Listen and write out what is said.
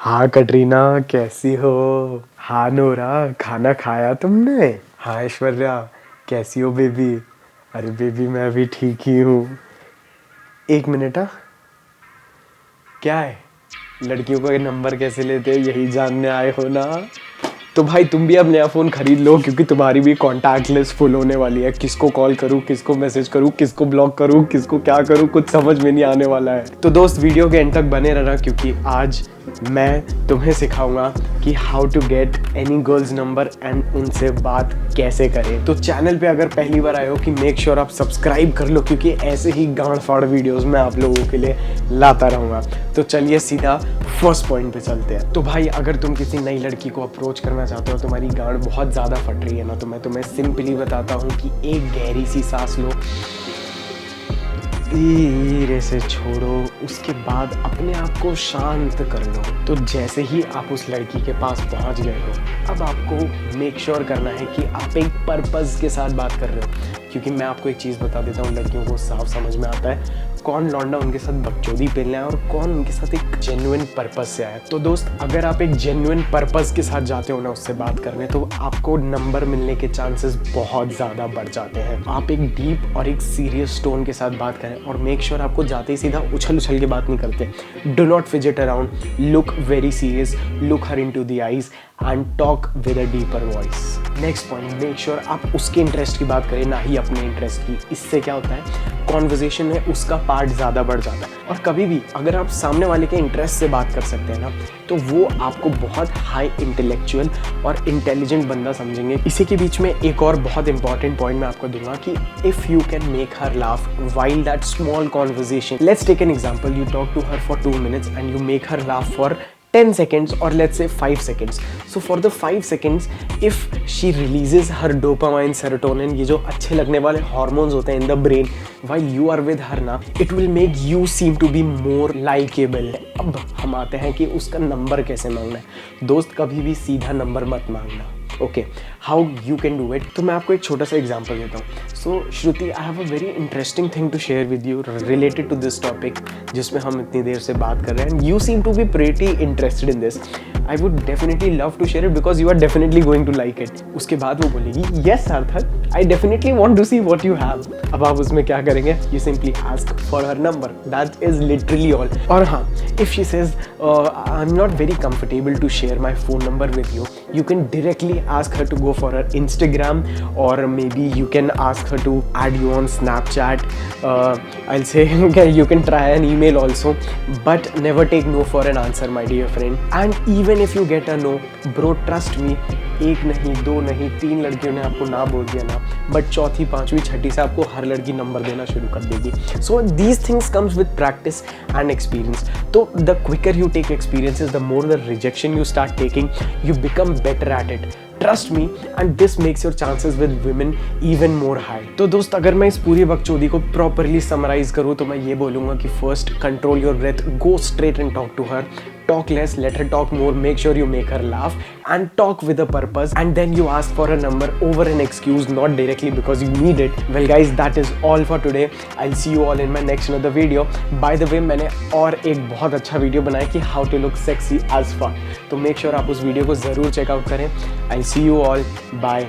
हाँ कटरीना, कैसी हो? हाँ नोरा, खाना खाया तुमने? हाँ ऐश्वर्या, कैसी हो बेबी? अरे बेबी मैं भी ठीक ही हूँ। एक मिनट। हाँ, क्या है? लड़कियों का नंबर कैसे लेते हैं यही जानने आए हो ना? तो भाई तुम भी अब नया फ़ोन खरीद लो, क्योंकि तुम्हारी भी कॉन्टैक्ट लिस्ट फुल होने वाली है। किसको कॉल करूँ, किसको मैसेज करूँ, किसको ब्लॉक करूँ, किसको क्या करूँ, कुछ समझ में नहीं आने वाला है। तो दोस्त वीडियो के एंड तक बने रहना, क्योंकि आज मैं तुम्हें सिखाऊंगा कि how to get any girl's number and उनसे बात कैसे करें। तो चैनल पे अगर पहली बार आए हो कि मेक श्योर आप सब्सक्राइब कर लो, क्योंकि ऐसे ही गांड फाड़ वीडियोस मैं आप लोगों के लिए लाता रहूँगा। तो चलिए सीधा फर्स्ट पॉइंट पे चलते हैं। तो भाई अगर तुम किसी नई लड़की को अप्रोच करना चाहते हो, तुम्हारी गांड बहुत ज़्यादा फट रही है ना, तो मैं तुम्हें सिंपली बताता हूँ कि एक गहरी सी सांस लो, धीरे से छोड़ो, उसके बाद अपने आप को शांत कर लो। तो जैसे ही आप उस लड़की के पास पहुंच गए हो, अब आपको मेक श्योर करना है कि आप एक पर्पस के साथ बात कर रहे हो। क्योंकि मैं आपको एक चीज़ बता देता हूँ, लड़कियों को साफ समझ में आता है कौन लौंडा उनके साथ बकचोदी पेलना है और कौन उनके साथ एक जेन्युइन पर्पस से आया है। तो दोस्त अगर आप एक जेन्युइन पर्पस के साथ जाते हो ना उससे बात करने, तो आपको नंबर मिलने के चांसेस बहुत ज़्यादा बढ़ जाते हैं। आप एक डीप और एक सीरियस टोन के साथ बात करें और मेक श्योर आपको जाते ही सीधा उछल उछल के बात नहीं करते। Do not fidget around, look very serious, look her into the eyes and talk with a deeper voice. Next point, make sure आप उसके इंटरेस्ट की बात करें, ना ही अपने इंटरेस्ट की। इससे क्या होता है, कॉन्वर्जेशन में उसका पार्ट ज़्यादा बढ़ जाता है। और कभी भी अगर आप सामने वाले के इंटरेस्ट से बात कर सकते हैं ना, तो वो आपको बहुत हाई इंटेलेक्चुअल और इंटेलिजेंट बंदा समझेंगे। इसी के बीच में एक और बहुत इंपॉर्टेंट पॉइंट मैं आपको दूंगा कि if you can make her laugh while that small conversation, let's take an example, you talk to her for 2 minutes and you make her laugh for 10 seconds or let's say 5 seconds. So for the 5 seconds, if she releases her dopamine, serotonin, ये जो अच्छे लगने वाले hormones होते हैं in the brain, while you are with her ना, it will make you seem to be more likeable. अब हम आते हैं कि उसका नंबर कैसे मांगना है। दोस्त कभी भी सीधा नंबर मत मांगना। Okay, how you can do it, तो मैं आपको एक छोटा सा एग्जाम्पल देता हूँ। So Shruti, I have a very interesting thing to share with you related to this topic, जिसमें हम इतनी देर से बात कर रहे हैं and you seem to be pretty interested in this. I would definitely love to share it because you are definitely going to like it. उसके बाद वो बोलेगी yes Sarthak, I definitely want to see what you have. अब आप उसमें क्या करेंगे, you simply ask for her number, that is literally all. और हाँ, if she says I am not very comfortable to share my phone number with you, you can directly ask her to go for her Instagram, or maybe you can ask her to add you on Snapchat. I'll say you can try an email also, but never take no for an answer, my dear friend. And even if you get a no, bro, trust me, एक नहीं, दो नहीं, 3 लड़कियों ने आपको ना बोल दिया ना, बट चौथी, पांचवी, छठी से आपको हर लड़की नंबर देना शुरू कर देगी। So these things comes with practice and experience. तो the quicker you take experiences, the more the rejection you start taking, you become better at it. Trust me, and this makes your chances with women even more high. तो दोस्त अगर मैं इस पूरी बकचोदी को properly summarise करूँ तो मैं ये बोलूँगा कि first, control your breath, go straight and talk to her, talk less, let her talk more, make sure you make her laugh and talk with a purpose, and then you ask for a number over an excuse, not directly because you need it. Well guys, that is all for today. I'll see you all in my next another video. By the way, मैंने और एक बहुत अच्छा video बनाया कि how to look sexy as fuck, तो make sure आप उस वीडियो को ज़रूर चेकआउट करें। I'll see you all, bye.